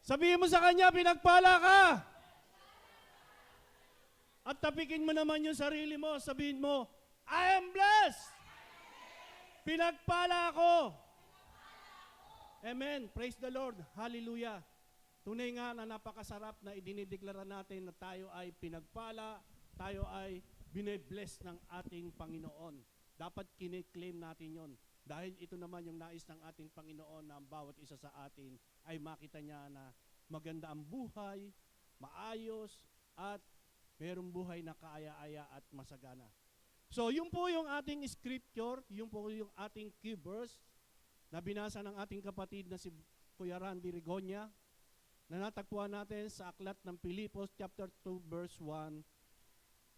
Sabihin mo sa kanya, pinagpala ka. At tapikin mo naman yung sarili mo. Sabihin mo, I am blessed. Pinagpala ako. Amen. Praise the Lord. Hallelujah. Tunay nga na napakasarap na idinideklara natin na tayo ay pinagpala, tayo ay bine-bless ng ating Panginoon. Dapat kine-claim natin yon. Dahil ito naman yung nais ng ating Panginoon na ang bawat isa sa atin ay makita niya na maganda ang buhay, maayos, at mayroong buhay na kaaya-aya at masagana. So, yun po yung ating scripture, yun po yung ating key verse na binasa ng ating kapatid na si Kuya Randy Rigonia na natagpuan natin sa aklat ng Pilipos chapter 2 verse 1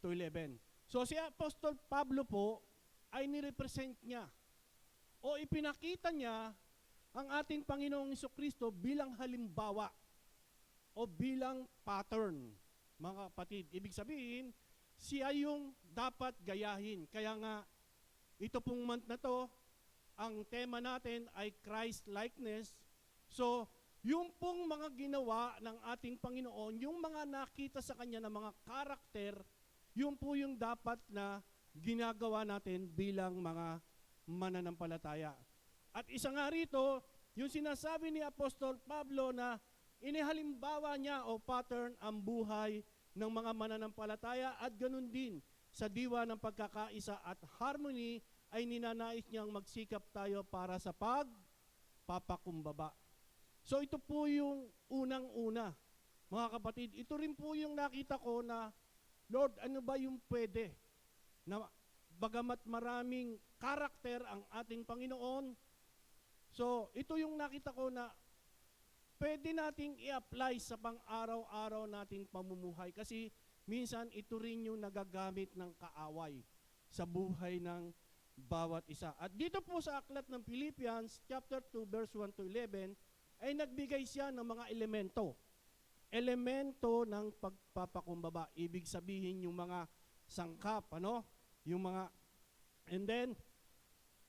to 11. So, si Apostol Pablo po ay nirepresent niya o ipinakita niya ang ating Panginoong Jesucristo bilang halimbawa o bilang pattern, mga kapatid. Ibig sabihin, siya yung dapat gayahin. Kaya nga, ito pong month na to, ang tema natin ay Christ-likeness. So, yung pong mga ginawa ng ating Panginoon, yung mga nakita sa Kanya na mga karakter, yun po yung dapat na ginagawa natin bilang mga mananampalataya. At isa nga rito, yung sinasabi ni Apostol Pablo na inihalimbawa niya o pattern ang buhay ng mga mananampalataya at ganun din sa diwa ng pagkakaisa at harmony ay ninanais niyang magsikap tayo para sa pagpapakumbaba. So ito po yung unang-una, mga kapatid. Ito rin po yung nakita ko na, Lord, ano ba yung pwede? Na bagamat maraming karakter ang ating Panginoon, so ito yung nakita ko na pwede nating i-apply sa pang-araw-araw nating pamumuhay kasi minsan ito rin yung nagagamit ng kaaway sa buhay ng bawat isa. At dito po sa aklat ng Philippians chapter 2 verse 1 to 11 ay nagbigay siya ng mga elemento. Elemento ng pagpapakumbaba. Ibig sabihin yung mga sangkap, yung mga, and then,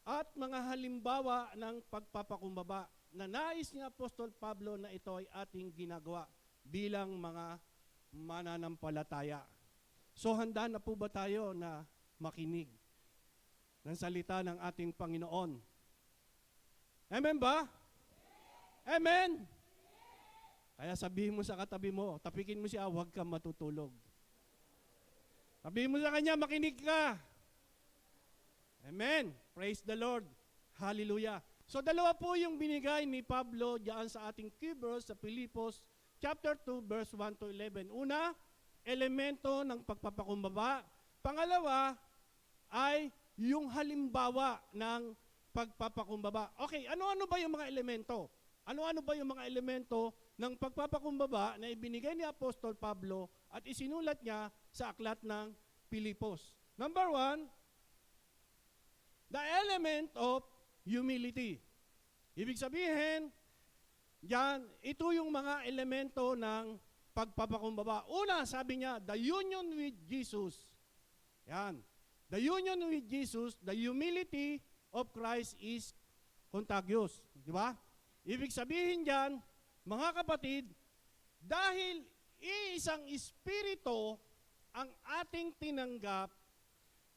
at mga halimbawa ng pagpapakumbaba na nais ni Apostol Pablo na ito ay ating ginagawa bilang mga mananampalataya. So handa na po ba tayo na makinig ng salita ng ating Panginoon? Amen ba? Amen? Kaya sabihin mo sa katabi mo, tapikin mo siya, huwag kang matutulog. Sabihin mo sa kanya, makinig ka. Amen. Praise the Lord. Hallelujah. So dalawa po yung binigay ni Pablo diyan sa ating key verse sa Pilipos chapter 2 verse 1 to 11. Una, elemento ng pagpapakumbaba. Pangalawa ay yung halimbawa ng pagpapakumbaba. Okay, ano-ano ba yung mga elemento? Ano-ano ba yung mga elemento ng pagpapakumbaba na ibinigay ni Apostol Pablo at isinulat niya sa aklat ng Pilipos? Number 1, the element of humility. Ibig sabihin, yan, ito yung mga elemento ng pagpapakumbaba. Una, sabi niya, the union with Jesus. Yan. The union with Jesus, the humility of Christ is contagious. Di ba? Ibig sabihin dyan, mga kapatid, dahil iisang espiritu ang ating tinanggap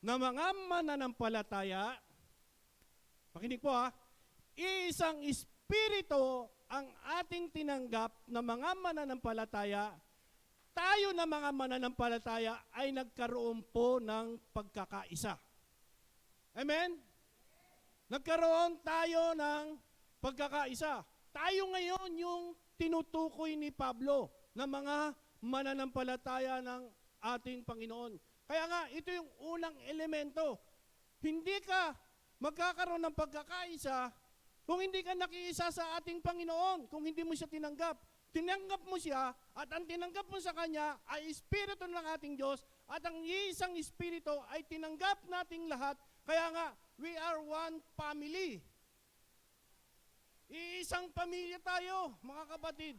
na mga mananampalataya, makinig po iisang espiritu ang ating tinanggap na mga mananampalataya, tayo na mga mananampalataya ay nagkaroon po ng pagkakaisa. Amen? Nagkaroon tayo ng pagkakaisa. Tayo ngayon yung tinutukoy ni Pablo na mga mananampalataya ng ating Panginoon. Kaya nga, ito yung unang elemento. Hindi ka magkakaroon ng pagkakaisa kung hindi ka nakiisa sa ating Panginoon, kung hindi mo siya tinanggap. Tinanggap mo siya at ang tinanggap mo sa Kanya ay Espiritu ng ating Diyos at ang isang Espiritu ay tinanggap nating lahat. Kaya nga, we are one family. Iisang pamilya tayo, mga kapatid.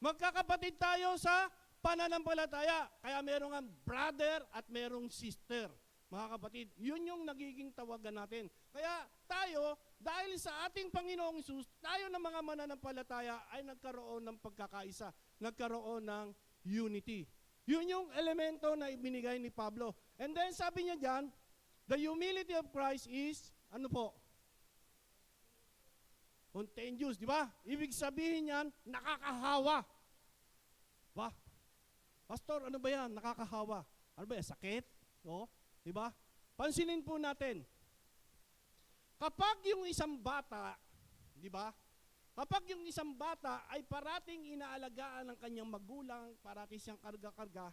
Magkakapatid tayo sa pananampalataya. Kaya merong brother at merong sister. Mga kapatid, yun yung nagiging tawagan natin. Kaya tayo, dahil sa ating Panginoong Hesus, tayo na mga mananampalataya ay nagkaroon ng pagkakaisa, nagkaroon ng unity. Yun yung elemento na ibinigay ni Pablo. And then sabi niya dyan, the humility of Christ is, ano po? Contagious, di ba? Ibig sabihin yan, nakakahawa. Ba? Pastor, ano ba yan? Nakakahawa. Ano ba yan? Sakit? O? Di ba? Pansinin po natin. Kapag yung isang bata, di ba? Kapag yung isang bata ay parating inaalagaan ng kanyang magulang, parating siyang karga-karga,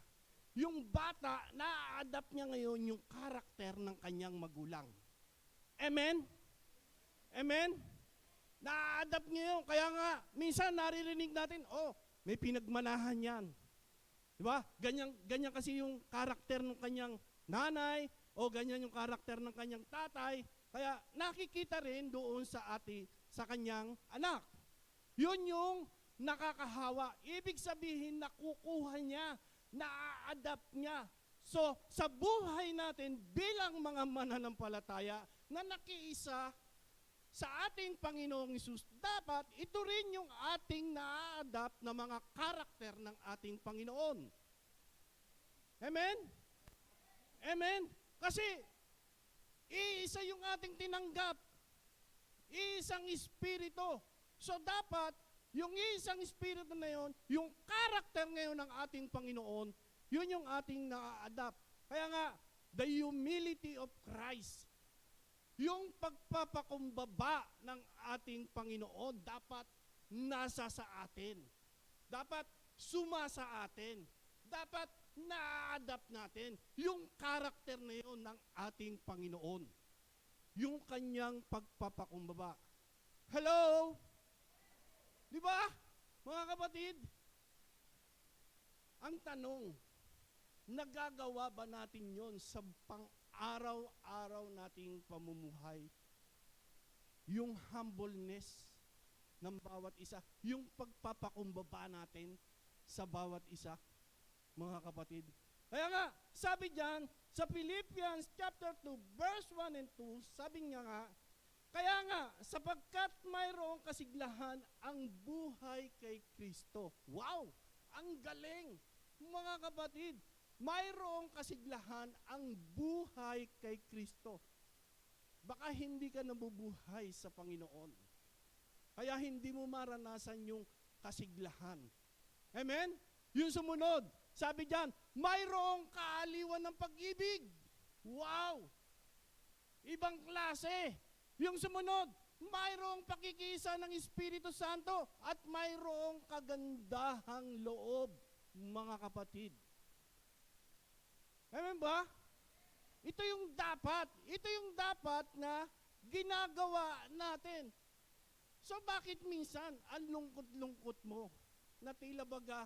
yung bata, na-adapt niya ngayon yung karakter ng kanyang magulang. Amen? Amen? Na-adapt niya yun. Kaya nga, minsan naririnig natin, oh, may pinagmanahan yan. Di ba? Ganyan kasi yung karakter ng kanyang nanay, o ganyan yung karakter ng kanyang tatay. Kaya nakikita rin doon sa kanyang anak. Yun yung nakakahawa. Ibig sabihin, nakukuha niya, na-adapt niya. So, sa buhay natin bilang mga mananampalataya na nakiisa sa ating Panginoong Hesus, dapat ito rin yung ating na-adapt na mga karakter ng ating Panginoon. Amen? Amen? Kasi, iisa yung ating tinanggap. Iisang espiritu. So dapat, yung isang espiritu na yun, yung karakter ngayon ng ating Panginoon, yun yung ating na-adapt. Kaya nga, the humility of Christ, yung pagpapakumbaba ng ating Panginoon, dapat nasa sa atin. Dapat sumasa atin. Dapat na-adapt natin yung karakter na yun ng ating Panginoon. Yung kanyang pagpapakumbaba. Hello? Di ba, mga kapatid? Ang tanong, nagagawa ba natin yon sa pang-araw-araw nating pamumuhay? Yung humbleness ng bawat isa, yung pagpapakumbaba natin sa bawat isa, mga kapatid. Kaya nga, sabi diyan sa Philippians chapter 2, verse 1 and 2, sabi niya nga, kaya nga, sapagkat mayroong kasiglahan ang buhay kay Kristo. Wow! Ang galing! Mga kapatid, mayroong kasiglahan ang buhay kay Kristo. Baka hindi ka nabubuhay sa Panginoon. Kaya hindi mo maranasan yung kasiglahan. Amen? Yung sumunod, sabi diyan, mayroong kaaliwan ng pag-ibig. Wow! Ibang klase. Yung sumunod, mayroong pakikisa ng Espiritu Santo at mayroong kagandahang loob, mga kapatid. Amen ba? Ito yung dapat na ginagawa natin. So bakit minsan ang lungkot-lungkot mo na tila baga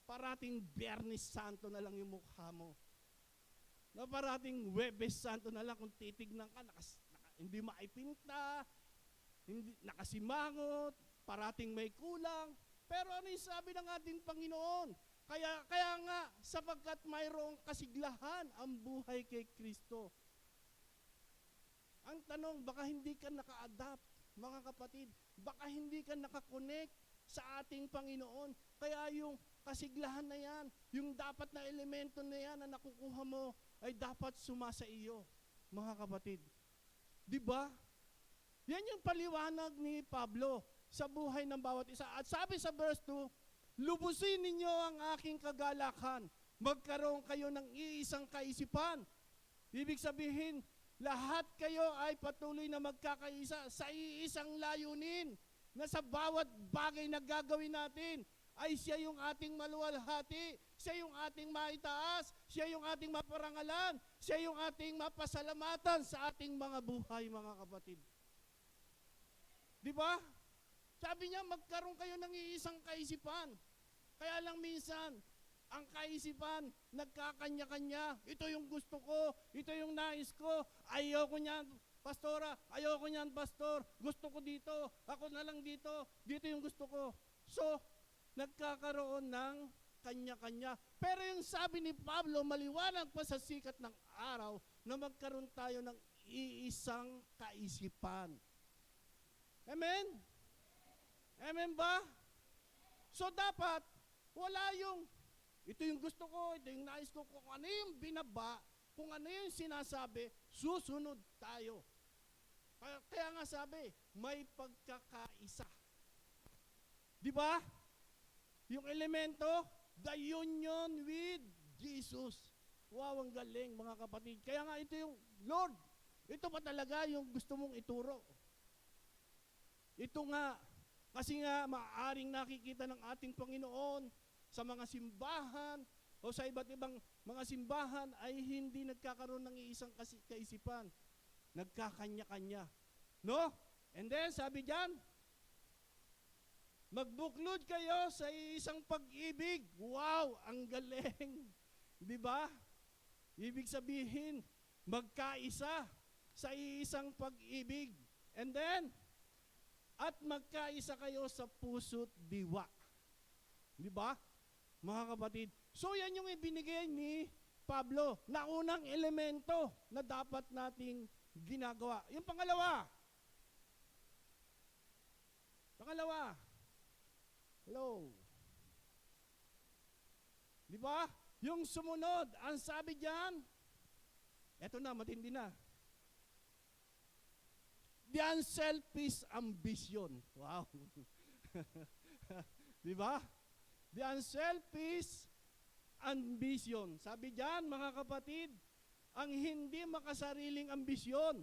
parating Biyernes Santo na lang yung mukha mo? Na parating Huwebes Santo na lang kung titignan ka, hindi maipinta, hindi nakasimangot, parating may kulang. Pero ano yung sabi ng ating Panginoon? Kaya nga, sapagkat mayroong kasiglahan ang buhay kay Kristo. Ang tanong, baka hindi ka naka-adapt, mga kapatid. Baka hindi ka nakakonect sa ating Panginoon. Kaya yung kasiglahan na yan, yung dapat na elemento na yan na nakukuha mo, ay dapat sumasa iyo, mga kapatid. Di ba? Yan yung paliwanag ni Pablo sa buhay ng bawat isa. At sabi sa verse 2, lubusin ninyo ang aking kagalakan. Magkaroon kayo ng iisang kaisipan. Ibig sabihin, lahat kayo ay patuloy na magkakaisa sa iisang layunin na sa bawat bagay na gagawin natin ay siya yung ating maluwalhati, siya yung ating maitaas, siya yung ating maparangalan, siya yung ating mapasalamatan sa ating mga buhay, mga kapatid. Di ba? Sabi niya, magkaroon kayo ng iisang kaisipan. Kaya lang minsan, ang kaisipan, nagkakanya-kanya. Ito yung gusto ko, ito yung nais ko, ayoko niyan, pastora, ayoko niyan, pastor, gusto ko dito, ako na lang dito, dito yung gusto ko. So, nagkakaroon ng kanya-kanya. Pero yung sabi ni Pablo, maliwanag pa sa sikat ng araw na magkaroon tayo ng iisang kaisipan. Amen? Amen ba? So dapat, wala yung, ito yung gusto ko, ito yung nais ko, kung ano yung binaba, kung ano yung sinasabi, susunod tayo. Kaya nga sabi, may pagkakaisa. Di ba? Yung elemento, the union with Jesus. Wow, ang galing mga kapatid. Kaya nga ito yung, Lord, ito pa talaga yung gusto mong ituro. Ito nga, kasi nga maaaring nakikita ng ating Panginoon sa mga simbahan o sa iba't ibang mga simbahan ay hindi nagkakaroon ng iisang kaisipan. Nagkakanya-kanya. No? And then, sabi diyan, magbuklod kayo sa isang pag-ibig. Wow, ang galing. Di ba? Ibig sabihin, magkaisa sa isang pag-ibig. And then, at magkaisa kayo sa puso't diwa. Di ba? Mga kapatid. So, yan yung ibinigay ni Pablo na unang elemento na dapat nating ginagawa. Yung pangalawa. Hello. Di ba? Yung sumunod, ang sabi diyan, eto na, matindi na. The unselfish ambition. Wow. Di ba? The unselfish ambition. Sabi diyan, mga kapatid, ang hindi makasariling ambisyon.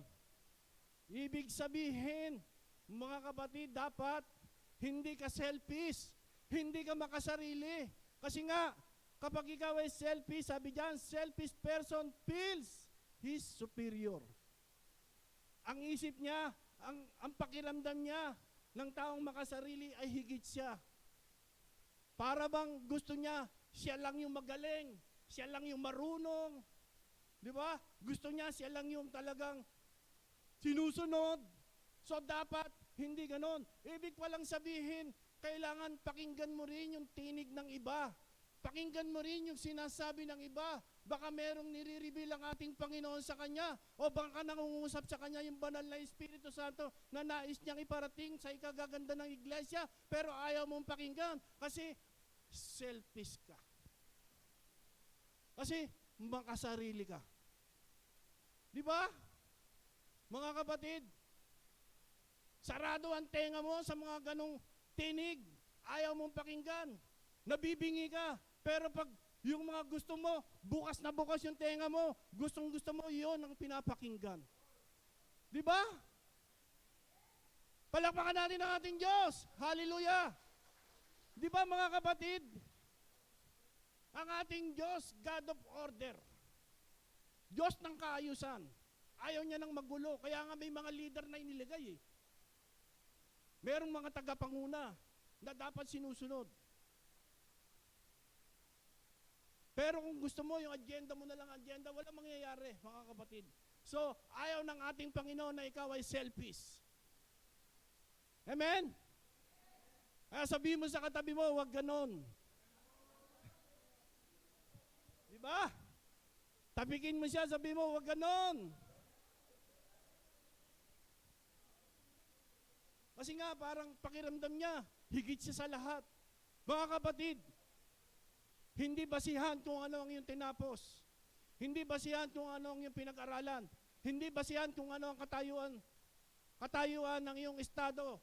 Ibig sabihin, mga kapatid, dapat hindi ka selfish, hindi ka makasarili. Kasi nga, kapag ikaw ay selfish, sabi diyan, selfish person feels he's superior. Ang isip niya, ang pakiramdam niya ng taong makasarili ay higit siya. Para bang gusto niya, siya lang yung magaling, siya lang yung marunong. Di ba? Gusto niya, siya lang yung talagang sinusunod. So dapat, hindi ganon. Ibig palang sabihin, kailangan pakinggan mo rin yung tinig ng iba. Pakinggan mo rin yung sinasabi ng iba. Baka merong nire-reveal ang ating Panginoon sa Kanya. O baka nangungusap sa Kanya yung banal na Espiritu Santo na nais niyang iparating sa ikagaganda ng iglesia. Pero ayaw mong pakinggan kasi selfish ka. Kasi makasarili ka. Di ba? Mga kapatid, sarado ang tenga mo sa mga ganong tinig. Ayaw mong pakinggan. Nabibingi ka. Pero pag yung mga gusto mo, bukas na bukas yung tenga mo, gustong gusto mo, yun ang pinapakinggan. Di ba? Palakpakan natin ang ating Diyos. Hallelujah! Di ba mga kapatid? Ang ating Diyos, God of order. Diyos ng kaayusan. Ayaw niya ng magulo. Kaya nga may mga leader na iniligay eh. Merong mga tagapanguna na dapat sinusunod. Pero kung gusto mo, yung agenda mo na lang agenda, wala mangyayari, mga kapatid. So, ayaw ng ating Panginoon na ikaw ay selfish. Amen? Kaya sabihin mo sa katabi mo, huwag ganon. Diba? Tapikin mo siya, sabihin mo, huwag ganon. Kasi nga, parang pakiramdam niya, higit siya sa lahat. Mga kapatid, hindi basihan kung ano ang iyong tinapos. Hindi basihan kung ano ang iyong pinag-aralan. Hindi basihan kung ano ang katayuan ng iyong estado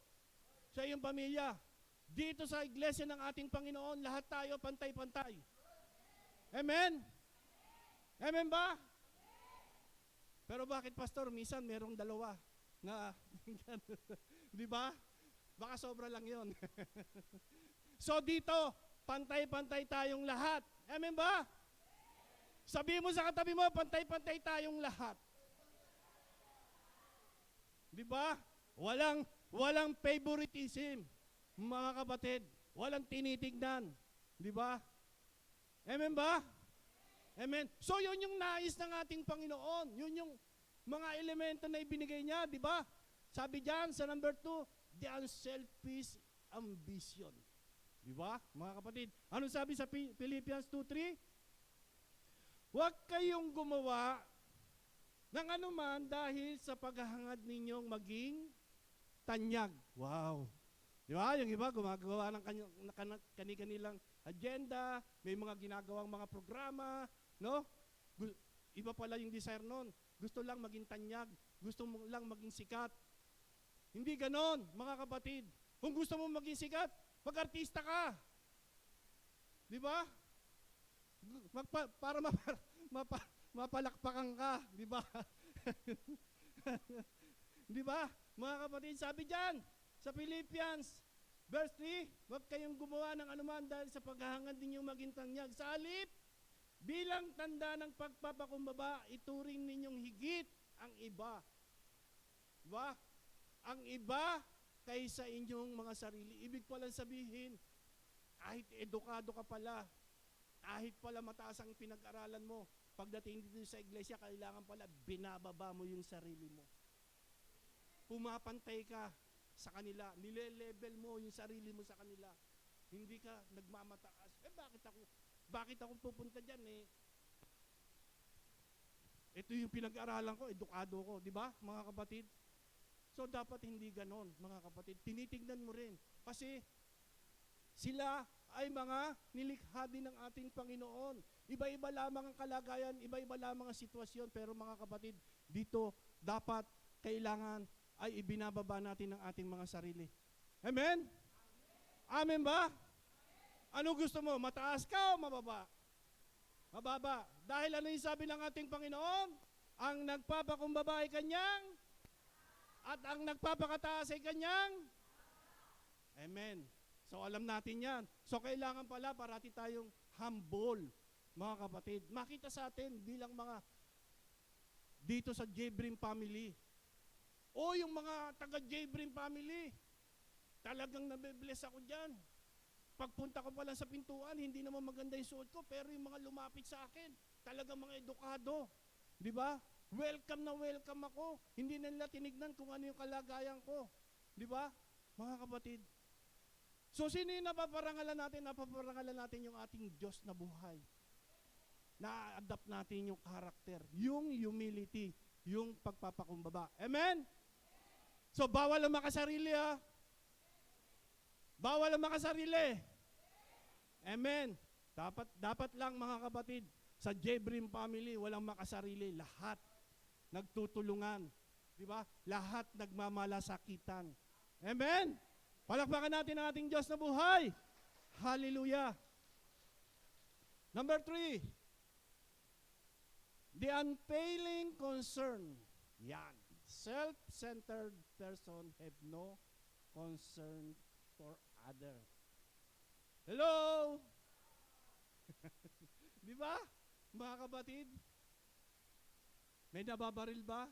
sa iyong pamilya. Dito sa iglesia ng ating Panginoon, lahat tayo pantay-pantay. Amen? Amen ba? Pero bakit, Pastor, minsan merong dalawa na, di ba? Baka sobra lang yon. So dito, pantay-pantay tayong lahat. Amen ba? Sabihin mo sa katabi mo, pantay-pantay tayong lahat. Di ba? Walang favoritism, mga kapatid. Walang tinitignan. Di ba? Amen ba? Amen. So yun yung nais ng ating Panginoon. Yun yung mga elemento na ibinigay niya, di ba? Sabi diyan sa number 2, the unselfish ambition. Di ba, mga kapatid? Anong sabi sa Philippians 2:3? Huwag kayong gumawa ng anuman dahil sa paghahangad ninyong maging tanyag. Wow! Di ba? Yung iba gumagawa ng kani-kanilang agenda, may mga ginagawang mga programa, no? Iba pala yung desire nun. Gusto lang maging tanyag, gusto mo lang maging sikat. Hindi ganon, mga kapatid. Kung gusto mo maging sikat, mag-artista ka. Di ba? Para mapalakpakan ka, di ba? Di ba? Mga kapatid, sabi diyan sa Philippians verse 3, huwag kayong gumawa ng anuman dahil sa paghahangad ninyong maging tanyag. Sa halip, bilang tanda ng pagpapakumbaba, ituring ninyong higit ang iba. Di ba? Ang iba kaysa inyong mga sarili. Ibig palang sabihin, kahit edukado ka pala, kahit pala mataas ang pinag-aralan mo, pagdating dito sa iglesia, kailangan pala binababa mo yung sarili mo. Pumapantay ka sa kanila, nile-level mo yung sarili mo sa kanila. Hindi ka nagmamataas. Bakit ako pupunta diyan eh? Ito yung pinag-aralan ko, edukado ko, di ba, mga kapatid? So dapat hindi ganon, mga kapatid. Tinitingnan mo rin kasi sila ay mga nilikha din ng ating Panginoon. Iba-iba lamang ang kalagayan, iba-iba lamang ang sitwasyon, pero mga kapatid, dito dapat kailangan ay ibinababa natin ang ating mga sarili. Amen? Amen ba? Ano gusto mo? Mataas ka o mababa? Mababa. Dahil ano yung sabi ng ating Panginoon? Ang nagpapakumbaba ay kanyang at ang nagpapakataas ay kanyang. Amen. So alam natin yan. So kailangan pala parati tayong humble, mga kapatid. Makita sa atin bilang mga dito sa Jebrim family. O yung mga taga Jebrim family, talagang nabibless ako dyan. Pagpunta ko pa lang sa pintuan, hindi naman maganda yung suot ko, pero yung mga lumapit sa akin, talagang mga edukado. Di ba? Welcome na welcome ako. Hindi na nila tinignan kung ano yung kalagayan ko. Di ba? Mga kapatid. So sino yung napaparangalan natin? Napaparangalan natin yung ating Diyos na buhay. Na-adapt natin yung karakter, yung humility, yung pagpapakumbaba. Amen? So bawal ang makasarili ha. Bawal ang makasarili. Amen. Dapat lang mga kapatid, sa Jebrim family, walang makasarili. Lahat nagtutulungan. Di ba? Lahat nagmamalasakitan. Amen? Palakpakan natin ang ating Diyos na buhay. Hallelujah. Number 3, the unfailing concern. Yan. Self-centered person have no concern for other. Hello? Di ba? Mga kapatid? May nababaril ba?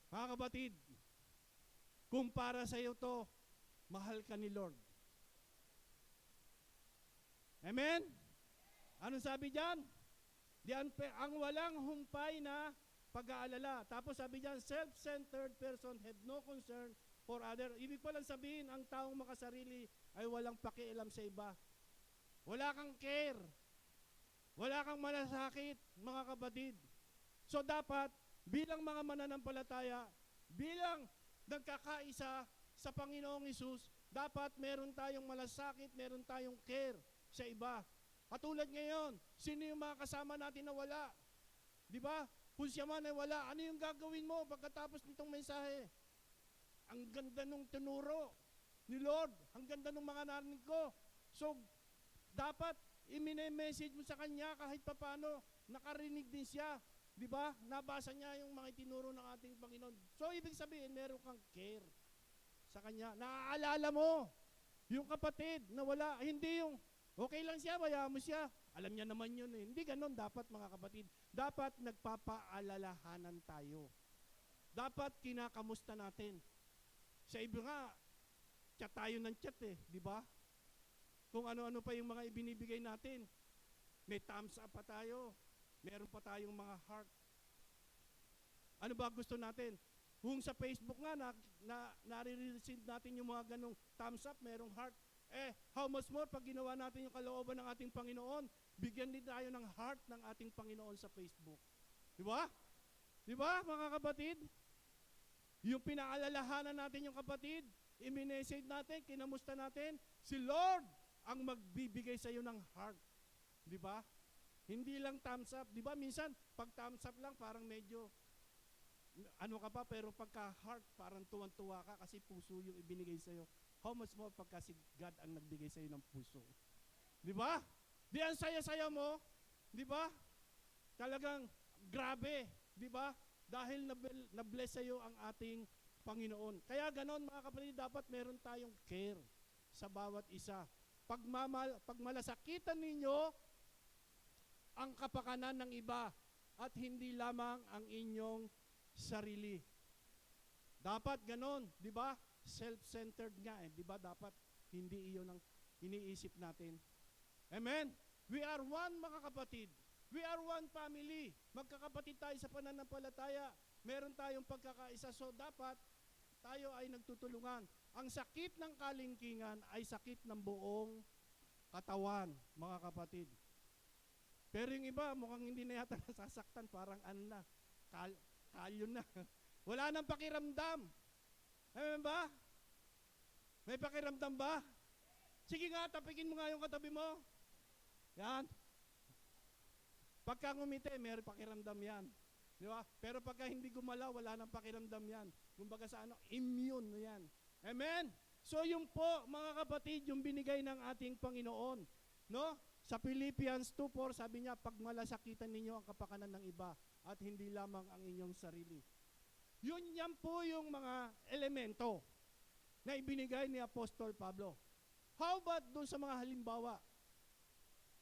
Mga kapatid, kung para sa iyo to, mahal ka ni Lord. Amen? Anong sabi diyan? Ang walang humpay na pag-aalala. Tapos sabi diyan, self-centered person have no concern for other. Ibig palang sabihin, ang taong makasarili ay walang pakialam sa iba. Wala kang care. Wala kang malasakit, mga kapatid. So dapat, bilang mga mananampalataya, bilang nagkakaisa sa Panginoong Hesus, dapat meron tayong malasakit, meron tayong care sa iba. Katulad ngayon, sino yung mga kasama natin na wala? Di ba? Kung siya man ay wala, ano yung gagawin mo pagkatapos nitong mensahe? Ang ganda nung tinuro ni Lord. Ang ganda nung mga narinig ko. So, dapat i-message mo sa kanya kahit papano, nakarinig din siya. Di ba? Nabasa niya yung mga itinuro ng ating Panginoon. So, ibig sabihin, meron kang care sa kanya. Naaalala mo yung kapatid na wala. Hindi yung, okay lang siya, bayaan mo siya. Alam niya naman yun eh. Hindi ganon dapat, mga kapatid. Dapat nagpapaalalahanan tayo. Dapat kinakamusta natin. Sa iba nga, chat tayo ng chat eh. Di ba? Kung ano-ano pa yung mga ibinibigay natin. May thumbs up pa tayo. Meron pa tayong mga heart. Ano ba gusto natin? Kung sa Facebook nga, nare-receive natin yung mga ganong thumbs up, merong heart. How much more pag ginawa natin yung kalooban ng ating Panginoon, bigyan din tayo ng heart ng ating Panginoon sa Facebook. Di ba? Di ba, mga kapatid? Yung pinaalalahanan natin yung kapatid, i-message natin, kinamusta natin, si Lord ang magbibigay sa iyo ng heart. Di ba? Hindi lang thumbs up. Di ba, minsan, pag thumbs up lang, parang medyo, ano ka pa, pero pagka heart, parang tuwan-tuwa ka kasi puso yung ibinigay sa iyo. How much more pagka si God ang nagbigay sa iyo ng puso? Di ba? Di ang saya-saya mo? Di ba? Talagang grabe. Di ba? Dahil na-bless sa iyo ang ating Panginoon. Kaya ganon, mga kapatid, dapat meron tayong care sa bawat isa. Pag malasakitan ninyo ang kapakanan ng iba at hindi lamang ang inyong sarili. Dapat ganon, di ba? Self-centered nga di ba? Dapat hindi iyon ang iniisip natin. Amen? We are one, mga kapatid. We are one family. Magkakapatid tayo sa pananampalataya. Meron tayong pagkakaisa. So dapat tayo ay nagtutulungan. Ang sakit ng kalingkingan ay sakit ng buong katawan, mga kapatid. Pero yung iba, mukhang hindi na yata nasasaktan. Parang ano na, kalyo na. Wala nang pakiramdam. Amen ba? May pakiramdam ba? Sige nga, tapikin mo nga yung katabi mo. Yan. Pagka ngumiti, may pakiramdam yan. Di ba? Pero pagka hindi gumalaw, wala nang pakiramdam yan. Kumbaga sa ano, immune yan. Amen? So yung po, mga kapatid, yung binigay ng ating Panginoon. No? Sa Philippians 2:4, sabi niya, pag malasakitan ninyo ang kapakanan ng iba at hindi lamang ang inyong sarili. Yan po yung mga elemento na ibinigay ni Apostol Pablo. How about doon sa mga halimbawa?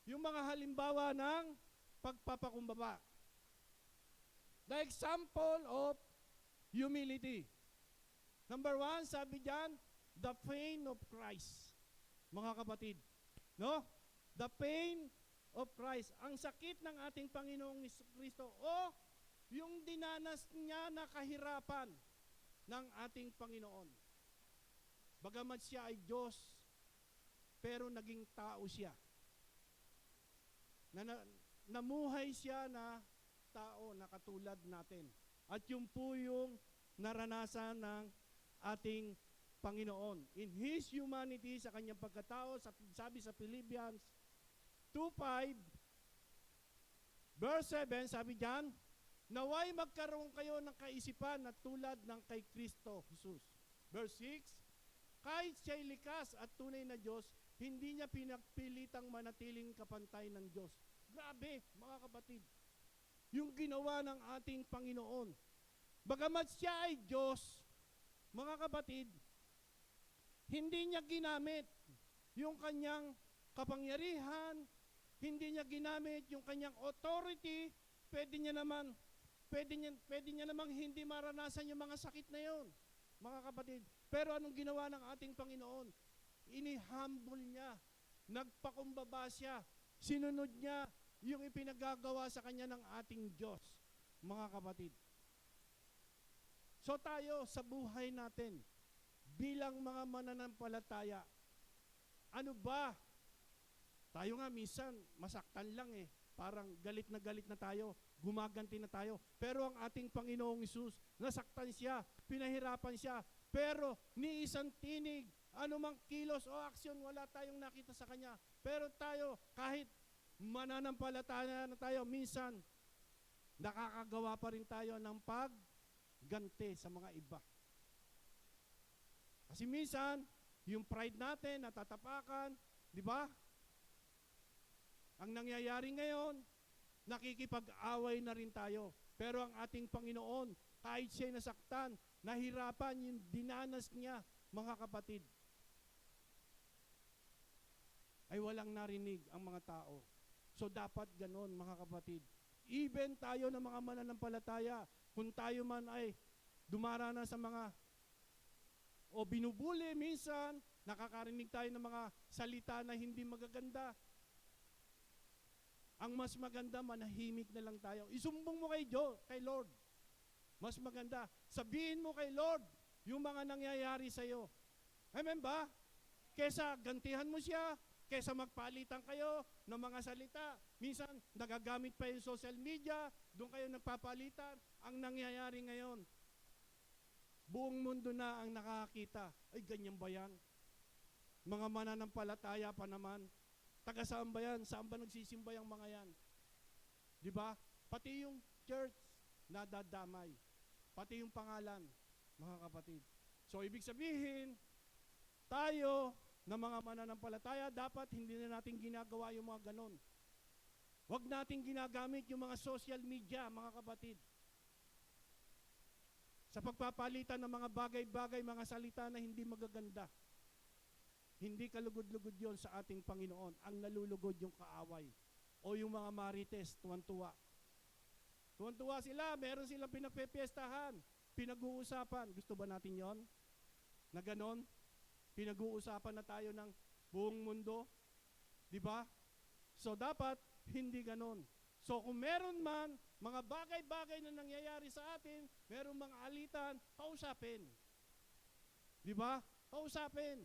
Yung mga halimbawa ng pagpapakumbaba. The example of humility. Number 1, sabi diyan, the pain of Christ. Mga kapatid, no? The pain of Christ. Ang sakit ng ating Panginoong Kristo o yung dinanas niya na kahirapan ng ating Panginoon. Bagamat siya ay Diyos, pero naging tao siya. Namuhay siya na tao na katulad natin. At yung po yung naranasan ng ating Panginoon. In His humanity, sa kanyang pagkatao, sabi sa Philippians 2:5, verse 7, sabi diyan, naway magkaroon kayo ng kaisipan na tulad ng kay Kristo Jesus. Verse 6, kahit siya'y likas at tunay na Diyos, hindi niya pinagpilitang manatiling kapantay ng Diyos. Grabe, mga kapatid. Yung ginawa ng ating Panginoon. Bagamat siya ay Diyos, mga kapatid, hindi niya ginamit yung kanyang kapangyarihan, hindi niya ginamit yung kanyang authority, pwede niya namang hindi maranasan yung mga sakit na yon, mga kapatid. Pero anong ginawa ng ating Panginoon? Inihumble niya, nagpakumbaba siya, sinunod niya yung ipinagagawa sa kanya ng ating Diyos, mga kapatid. So tayo sa buhay natin, bilang mga mananampalataya, ano ba? Tayo nga minsan, masaktan lang parang galit na tayo, gumaganti na tayo. Pero ang ating Panginoong Hesus, nasaktan siya, pinahirapan siya, pero ni isang tinig, anumang kilos o aksyon, wala tayong nakita sa Kanya. Pero tayo, kahit mananampalataya na tayo, minsan, nakakagawa pa rin tayo ng pagganti sa mga iba. Kasi minsan, yung pride natin, natatapakan, di ba? Ang nangyayari ngayon, nakikipag-away na rin tayo. Pero ang ating Panginoon, kahit siya'y nasaktan, nahirapan, yung dinanas niya, mga kapatid, ay walang narinig ang mga tao. So dapat ganon, mga kapatid. Even tayo na mga mananampalataya, kung tayo man ay dumarana sa mga o binubuli minsan, nakakarinig tayo ng mga salita na hindi magaganda. Ang mas maganda, manahimik na lang tayo. Isumbong mo kay Lord. Mas maganda. Sabihin mo kay Lord yung mga nangyayari sa iyo. Amen ba? Kesa gantihan mo siya, Kesa magpalitan kayo ng mga salita. Minsan, nagagamit pa yung social media, doon kayo nagpapalitan. Ang nangyayari ngayon, buong mundo na ang nakakita. Ay, ganyan ba yan? Mga mananampalataya pa naman. Taga saan ba yan? Saan ba nagsisimba yung mga yan? Di ba? Pati yung church, nadadamay. Pati yung pangalan, mga kapatid. So, ibig sabihin, tayo, na mga mananampalataya, dapat hindi na natin ginagawa yung mga ganon. Huwag natin ginagamit yung mga social media, mga kapatid. Sa pagpapalitan ng mga bagay-bagay, mga salita na hindi magaganda. Hindi kalugod-lugod yon sa ating Panginoon. Ang nalulugod yung kaaway. O yung mga marites, tuwan-tuwa. Tuwan-tuwa sila, meron silang pinagpepiestahan, pinag-uusapan. Gusto ba natin yon? Na ganon? Pinag-uusapan na tayo ng buong mundo. Di ba? So dapat hindi ganon. So kung meron man mga bagay-bagay na nangyayari sa atin, meron mga alitan, kausapin. Di ba? Kausapin.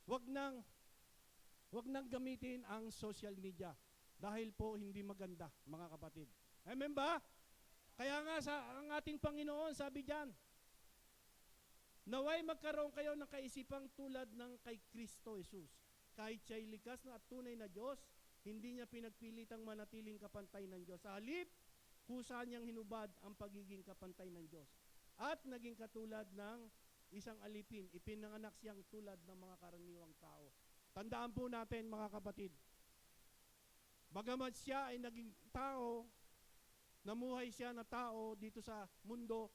Wag nang gamitin ang social media dahil po hindi maganda, mga kapatid. Amen ba? Kaya nga ang ating Panginoon sabi diyan, naway magkaroon kayo ng kaisipang tulad ng kay Kristo Jesus. Kahit siya'y likas na at tunay na Diyos, hindi niya pinagpilitang manatiling kapantay ng Diyos. Sa halip, kusa niyang hinubad ang pagiging kapantay ng Diyos. At naging katulad ng isang alipin, ipinanganak siyang tulad ng mga karaniwang tao. Tandaan po natin, mga kapatid, bagamat siya ay naging tao, namuhay siya na tao dito sa mundo,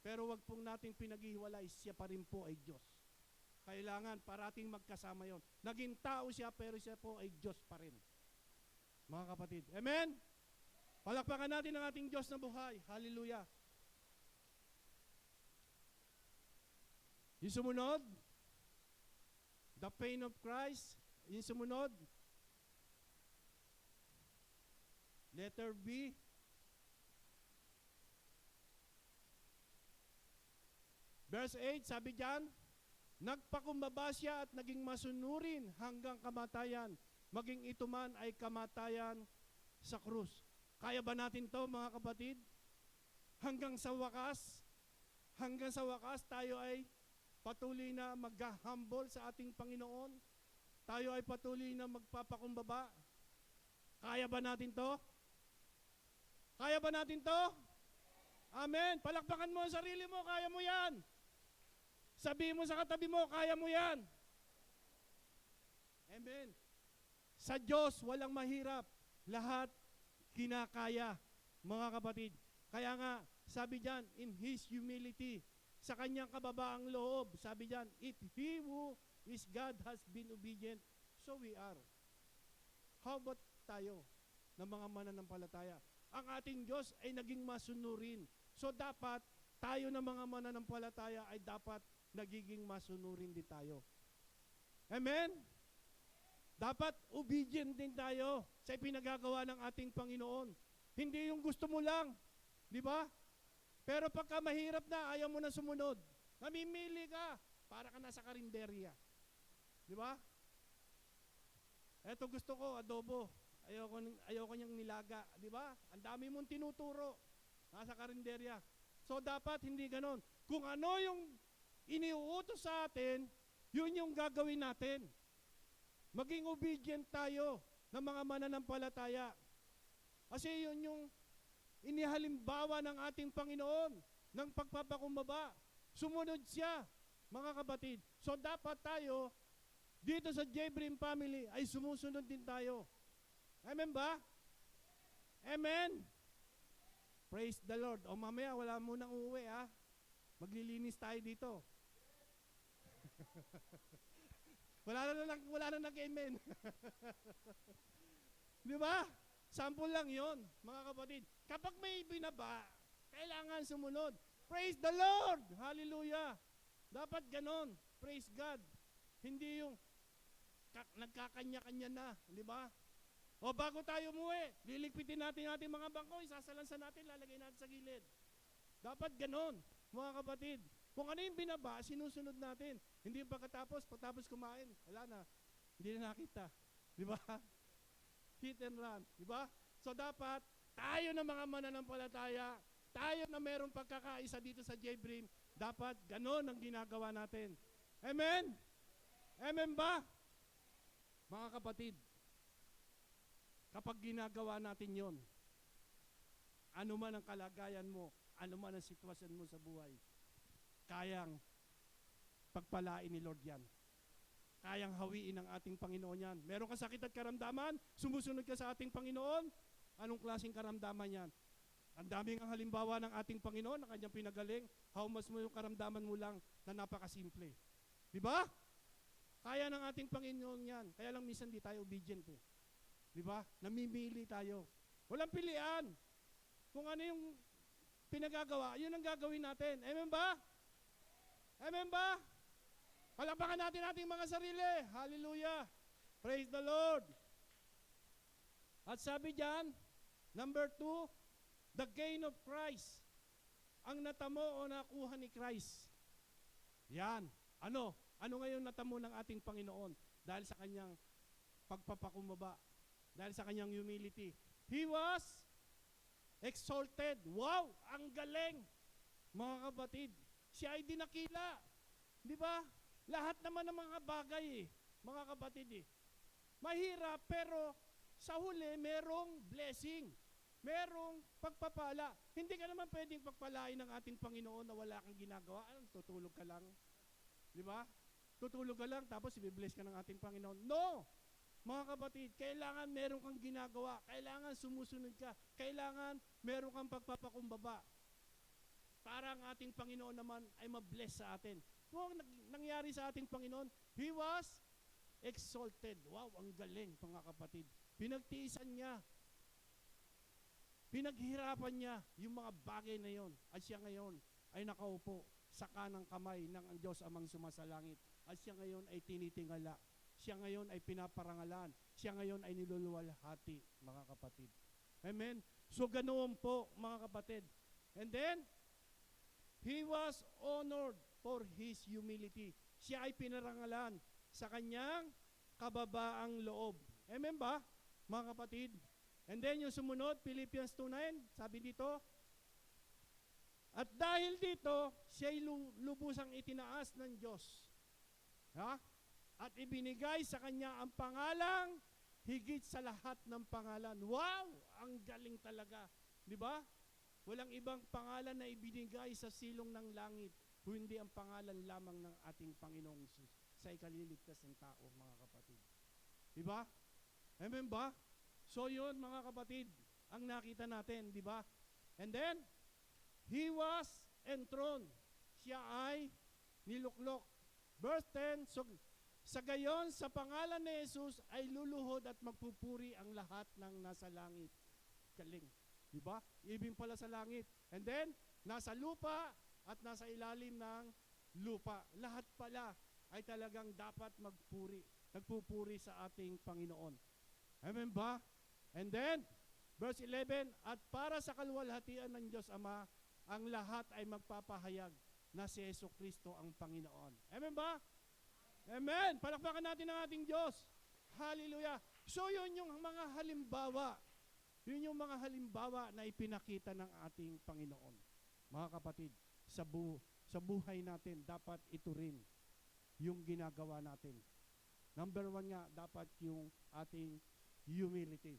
pero wag pong nating pinaghihiwalay, siya pa rin po ay Diyos. Kailangan parating magkasama yon. Naging tao siya, pero siya po ay Diyos pa rin. Mga kapatid. Amen? Palakpakan natin ang ating Diyos na buhay. Hallelujah. Yung sumunod, the pain of Christ. Yung sumunod, letter B, verse 8, sabi diyan, nagpakumbaba siya at naging masunurin hanggang kamatayan, maging ito man ay kamatayan sa krus. Kaya ba natin to, mga kapatid? Hanggang sa wakas tayo ay patuloy na mag-humble sa ating Panginoon. Tayo ay patuloy na magpapakumbaba. Kaya ba natin to? Kaya ba natin to? Amen. Palakpakan mo ang sarili mo, kaya mo yan. Sabihin mo sa katabi mo, kaya mo yan. Amen. Sa Diyos, walang mahirap. Lahat kinakaya, mga kapatid. Kaya nga, sabi diyan, in His humility, sa kanyang kababaang loob, sabi diyan, if He who is God has been obedient, so we are. How about tayo, ng mga mananampalataya? Ang ating Diyos ay naging masunurin. So dapat, tayo na mga mananampalataya ay dapat nagiging masunurin din tayo. Amen? Dapat obedient din tayo sa ipinagagawa ng ating Panginoon. Hindi yung gusto mo lang. Di ba? Pero pagka mahirap na, ayaw mo na sumunod. Namimili ka. Para ka nasa karinderya. Di ba? Eto gusto ko, adobo. Ayoko niyang nilaga. Di ba? Ang dami mong tinuturo. Nasa karinderya. So dapat hindi ganon. Kung ano yung iniuutos sa atin, yun yung gagawin natin. Maging obedient tayo ng mga mananampalataya. Kasi yun yung inihalimbawa ng ating Panginoon ng pagpapakumbaba. Sumunod siya, mga kapatid. So dapat tayo, dito sa Jebrim family, ay sumusunod din tayo. Amen ba? Amen? Praise the Lord. O mamaya, wala munang uuwi, ha? Maglilinis tayo dito. wala na nag-amen. Di ba? Sample lang yon, mga kapatid. Kapag may binaba, kailangan sumunod. Praise the Lord! Hallelujah! Dapat ganon. Praise God. Hindi yung nagkakanya-kanya na. Di ba? O bago tayo umuwi, liligpitin natin ating mga bangko, isasalansan natin, lalagay natin sa gilid. Dapat ganon, mga kapatid. Kung ano yung binaba, sinusunod natin. Hindi yung pagkatapos kumain, wala na. Hindi na nakita. Di ba? Hit and run. Di ba? So dapat, tayo na mga mananampalataya, tayo na mayroong pagkakaisa dito sa J-Brim, dapat ganon ang ginagawa natin. Amen? Amen ba? Mga kapatid, kapag ginagawa natin yon, ano man ang kalagayan mo, ano man ang sitwasyon mo sa buhay, kayang pagpalain ni Lord yan. Kayang hawiin ng ating Panginoon yan. Meron ka sakit at karamdaman, sumusunod ka sa ating Panginoon, anong klaseng karamdaman yan? Ang daming ang halimbawa ng ating Panginoon na kanyang pinagaling, how much mo yung karamdaman mo lang na napakasimple. Di ba? Kaya ng ating Panginoon yan. Kaya lang minsan di tayo obedient eh. Di ba? Namimili tayo. Walang pilian. Kung ano yung pinagagawa, yun ang gagawin natin. Amen ba? Amen ba? Palakpakan natin ating mga sarili. Hallelujah. Praise the Lord. At sabi diyan, number 2, the gain of Christ. Ang natamo o nakuha ni Christ. Yan. Ano? Ano ngayon natamo ng ating Panginoon? Dahil sa kanyang pagpapakumbaba. Dahil sa kanyang humility. He was exalted. Wow! Ang galing! Mga kapatid, siya ay dinakila. Di ba? Lahat naman ng mga bagay mga kapatid mahirap, pero sa huli, merong blessing. Merong pagpapala. Hindi ka naman pwedeng pagpalain ng ating Panginoon na wala kang ginagawa. Tutulog ka lang. Di ba? Tutulog ka lang, tapos i-bless ka ng ating Panginoon. No! Mga kapatid, kailangan meron kang ginagawa. Kailangan sumusunod ka. Kailangan meron kang pagpapakumbaba. Para ang ating Panginoon naman ay ma-bless sa atin. Kung nangyari sa ating Panginoon, He was exalted. Wow, ang galing, mga kapatid. Pinagtiisan niya. Pinaghirapan niya yung mga bagay na yon. At siya ngayon ay nakaupo sa kanang kamay ng Diyos Amang Sumasalangit. At siya ngayon ay tinitingala. Siya ngayon ay pinaparangalan. Siya ngayon ay niluluwalhati, mga kapatid. Amen? So ganoon po, mga kapatid. And then, He was honored for His humility. Siya ay pinarangalan sa kanyang kababaang loob. Amen ba, mga kapatid? And then yung sumunod, Philippians 2:9, sabi dito, at dahil dito, siya'y lubusang itinaas ng Diyos. Ha? At ibinigay sa kanya ang pangalang higit sa lahat ng pangalan. Wow! Ang galing talaga. Di ba? Walang ibang pangalan na ibinigay sa silong ng langit, kundi ang pangalan lamang ng ating Panginoong Hesus sa ikaliligtas ng tao, mga kapatid. Di ba? Amen ba? So yun, mga kapatid, ang nakita natin, di ba? And then, He was enthroned. Siya ay niluklok. Verse 10, so, sa gayon, sa pangalan ni Jesus ay luluhod at magpupuri ang lahat ng nasa langit. Galing. Diba? Ibig pala sa langit. And then, nasa lupa at nasa ilalim ng lupa. Lahat pala ay talagang dapat magpuri. Nagpupuri sa ating Panginoon. Amen ba? And then, verse 11, at para sa kaluwalhatian ng Diyos Ama, ang lahat ay magpapahayag na si Jesucristo ang Panginoon. Amen ba? Amen. Palakpakan natin ang ating Diyos. Hallelujah. So yun yung mga halimbawa. Yun yung mga halimbawa na ipinakita ng ating Panginoon. Mga kapatid, sa buhay natin, dapat ito rin yung ginagawa natin. Number 1 nga, dapat yung ating humility.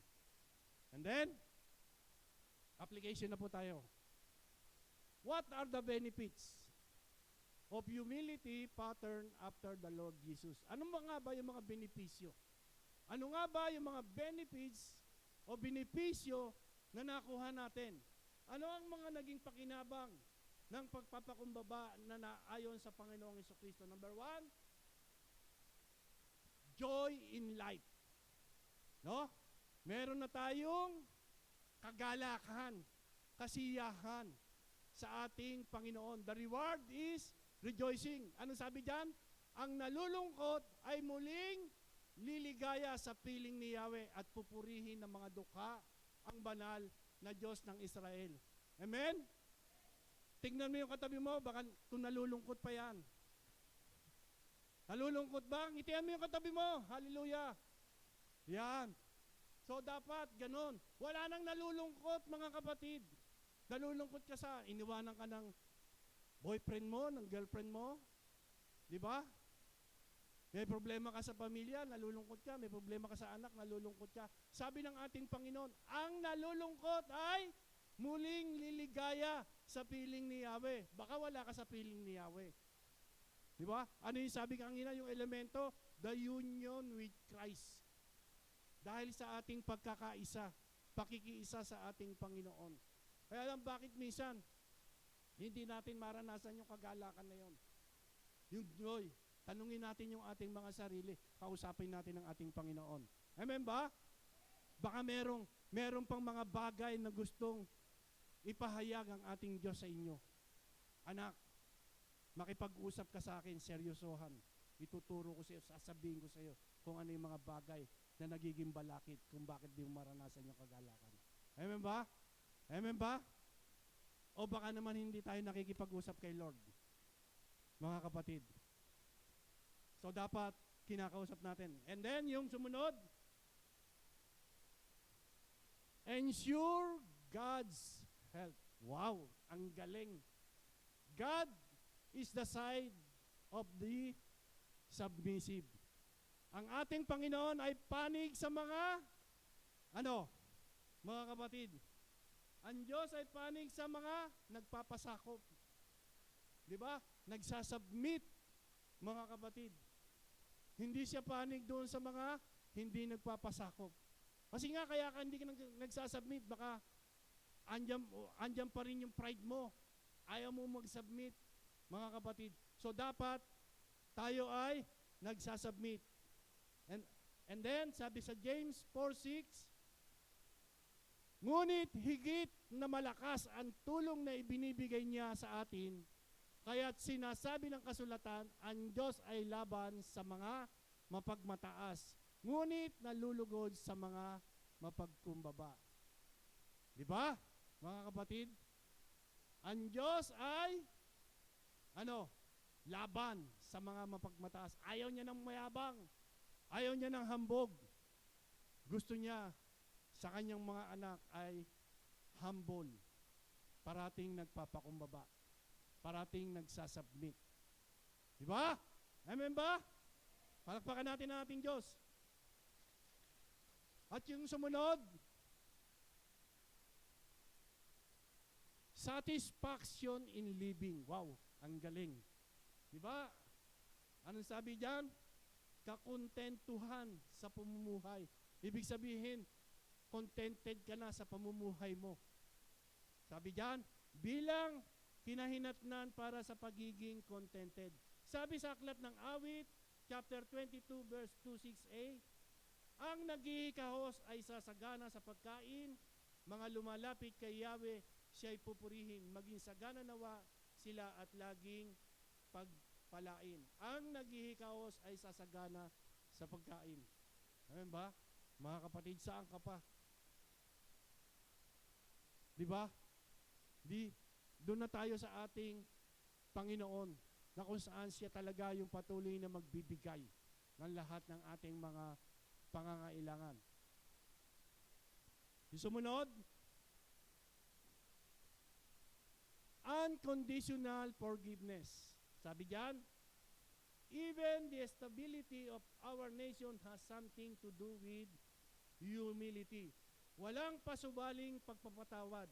And then, application na po tayo. What are the benefits of humility pattern after the Lord Jesus? Ano nga ba yung mga benepisyo? Ano nga ba yung mga benefits o benepisyo na nakuha natin? Ano ang mga naging pakinabang ng pagpapakumbaba na naayon sa Panginoong Jesucristo? Number 1, joy in life. No? Meron na tayong kagalakan, kasiyahan sa ating Panginoon. The reward is rejoicing. Ano sabi diyan? Ang nalulungkot ay muling liligaya sa piling ni Yahweh at pupurihin ng mga dukha ang banal na Diyos ng Israel. Amen? Tingnan mo yung katabi mo, baka kung nalulungkot pa yan. Nalulungkot ba? Ngitian mo yung katabi mo. Hallelujah. Yan. So dapat ganun. Wala nang nalulungkot, mga kapatid. Nalulungkot ka sa iniwanan ka ng boyfriend mo, ng girlfriend mo. Di ba? May problema ka sa pamilya, nalulungkot ka. May problema ka sa anak, nalulungkot ka. Sabi ng ating Panginoon, ang nalulungkot ay muling liligaya sa piling ni Yahweh. Baka wala ka sa piling ni Yahweh. Di ba? Ano yung sabi kanina, yung elemento? The union with Christ. Dahil sa ating pagkakaisa, pakikiisa sa ating Panginoon. Kaya lang bakit minsan, hindi natin maranasan yung kagalakan na yon. Yung joy. Tanungin natin yung ating mga sarili. Kausapin natin ang ating Panginoon. Amen ba? Baka merong pang mga bagay na gustong ipahayag ang ating Diyos sa inyo. Anak, makipag-usap ka sa akin, seryosohan. Ituturo ko sa iyo, sasabihin ko sa iyo kung ano yung mga bagay na nagiging balakid kung bakit di mo maranasan yung kagalakan. Amen ba? Amen ba? O baka naman hindi tayo nakikipag-usap kay Lord. Mga kapatid. So dapat kinakausap natin. And then yung sumunod, ensure God's help. Wow, ang galing. God is the side of the submissive. Ang ating Panginoon ay panig sa mga mga kapatid. Ang Diyos ay panig sa mga nagpapasakop. Di ba? Nagsasubmit, mga kapatid. Hindi siya panig doon sa mga hindi nagpapasakop. Kasi nga kaya ka hindi ka nagsasubmit, baka andyan pa rin yung pride mo. Ayaw mo mag-submit, mga kapatid. So dapat tayo ay nagsasubmit. And then, sabi sa James 4:6, ngunit higit na malakas ang tulong na ibinibigay niya sa atin, kaya't sinasabi ng kasulatan, ang Diyos ay laban sa mga mapagmataas, ngunit nalulugod sa mga mapagkumbaba. Di ba, mga kapatid? Ang Diyos ay laban sa mga mapagmataas. Ayaw niya ng mayabang. Ayaw niya ng hambog. Gusto niya sa kanyang mga anak ay humble. Parating nagpapakumbaba. Parating nagsasubmit. Di ba? Amen ba? Palakpakan natin ang ating Diyos. At yung sumunod, satisfaction in living. Wow, ang galing. Di ba? Anong sabi diyan? Kakontentuhan sa pamumuhay. Ibig sabihin, contented ka na sa pamumuhay mo. Sabi diyan, bilang kinahinatnan para sa pagiging contented. Sabi sa aklat ng Awit, chapter 22, verse 26a, ang naghihikahos ay sasagana sa pagkain, mga lumalapit kay Yahweh, siya'y pupurihin, maging sagana nawa sila at laging pagpalain. Ang naghihikaos ay sasagana sa pagkain. Amen ba? Mga kapatid, saan ka pa? Di ba? Doon na tayo sa ating Panginoon na kung saan siya talaga yung patuloy na magbibigay ng lahat ng ating mga pangangailangan. Yung sumunod, unconditional forgiveness. Sabi diyan, even the stability of our nation has something to do with humility. Walang pasubaling pagpapatawad.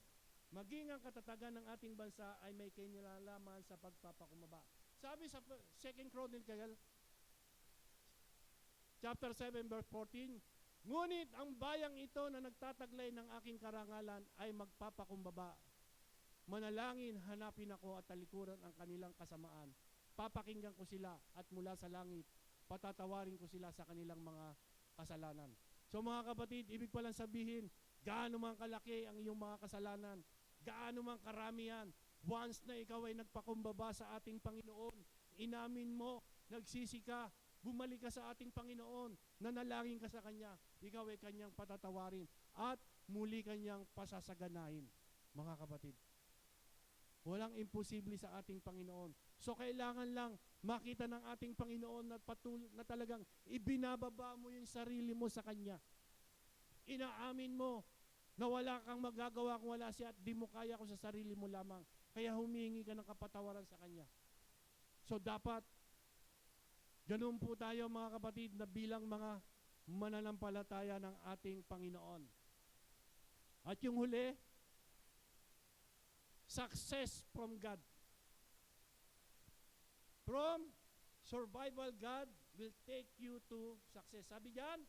Maging ang katatagan ng ating bansa ay may kinilalaman sa pagpapakumbaba. Sabi sa 2 Chronicles, chapter 7, verse 14, ngunit ang bayang ito na nagtataglay ng aking karangalan ay magpapakumbaba. Manalangin, hanapin ako at talikuran ang kanilang kasamaan. Papakinggan ko sila at mula sa langit, patatawarin ko sila sa kanilang mga kasalanan. So mga kapatid, ibig palang sabihin, gaano man kalaki ang iyong mga kasalanan, gaano man karamihan, once na ikaw ay nagpakumbaba sa ating Panginoon, inamin mo, nagsisi ka, bumalik ka sa ating Panginoon, nanalangin ka sa Kanya, ikaw ay Kanyang patatawarin at muli Kanyang pasasaganahin. Mga kapatid, walang imposible sa ating Panginoon. So kailangan lang makita ng ating Panginoon na talagang ibinababa mo yung sarili mo sa Kanya. Inaamin mo na wala kang magagawa kung wala siya at di mo kaya kung sa sarili mo lamang. Kaya humingi ka ng kapatawaran sa Kanya. So dapat, ganun po tayo mga kapatid na bilang mga mananampalataya ng ating Panginoon. At yung huli, success from God. From survival, God will take you to success. Sabi diyan,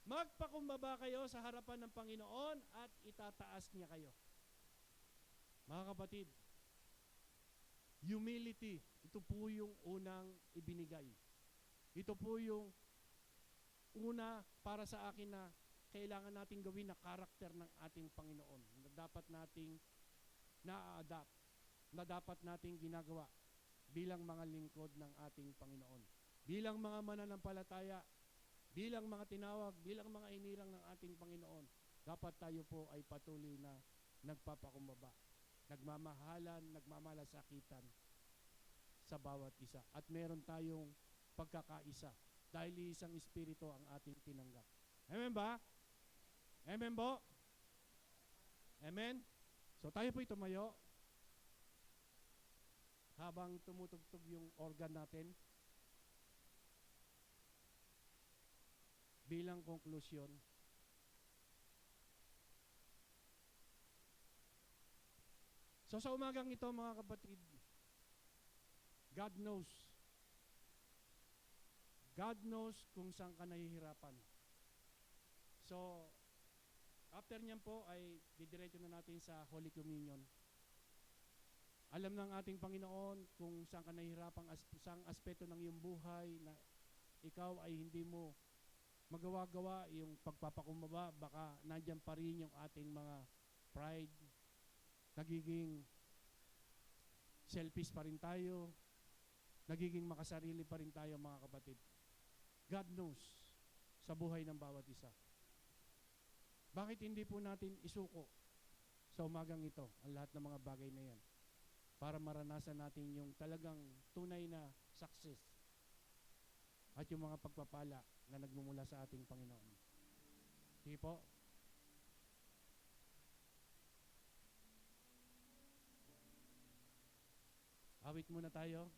magpakumbaba kayo sa harapan ng Panginoon at itataas niya kayo. Mga kapatid, humility, ito po yung unang ibinigay. Ito po yung una para sa akin na kailangan nating gawin na karakter ng ating Panginoon. Na dapat nating na-adapt, na dapat nating ginagawa bilang mga lingkod ng ating Panginoon. Bilang mga mananampalataya, bilang mga tinawag, bilang mga inirang ng ating Panginoon, dapat tayo po ay patuloy na nagpapakumbaba, nagmamahalan, nagmamalasakitan sa bawat isa. At meron tayong pagkakaisa dahil isang espiritu ang ating tinanggap. Amen ba? Amen po? Amen? So tayo po'y tumayo habang tumutugtog yung organ natin. Bilang konklusyon, so sa umagang ito mga kapatid, God knows. God knows kung saan ka nahihirapan. So, after niyan po ay didiretso na natin sa Holy Communion. Alam ng ating Panginoon kung saan ka nahihirapan, saang aspeto ng iyong buhay na ikaw ay hindi mo magawa-gawa yung pagpapakumbaba, baka nandyan pa rin yung ating mga pride, nagiging selfish pa rin tayo, nagiging makasarili pa rin tayo mga kapatid. God knows sa buhay ng bawat isa. Bakit hindi po natin isuko sa umagang ito ang lahat ng mga bagay na yan para maranasan natin yung talagang tunay na success at yung mga pagpapala na nagmumula sa ating Panginoon. Sige po. Awit muna tayo.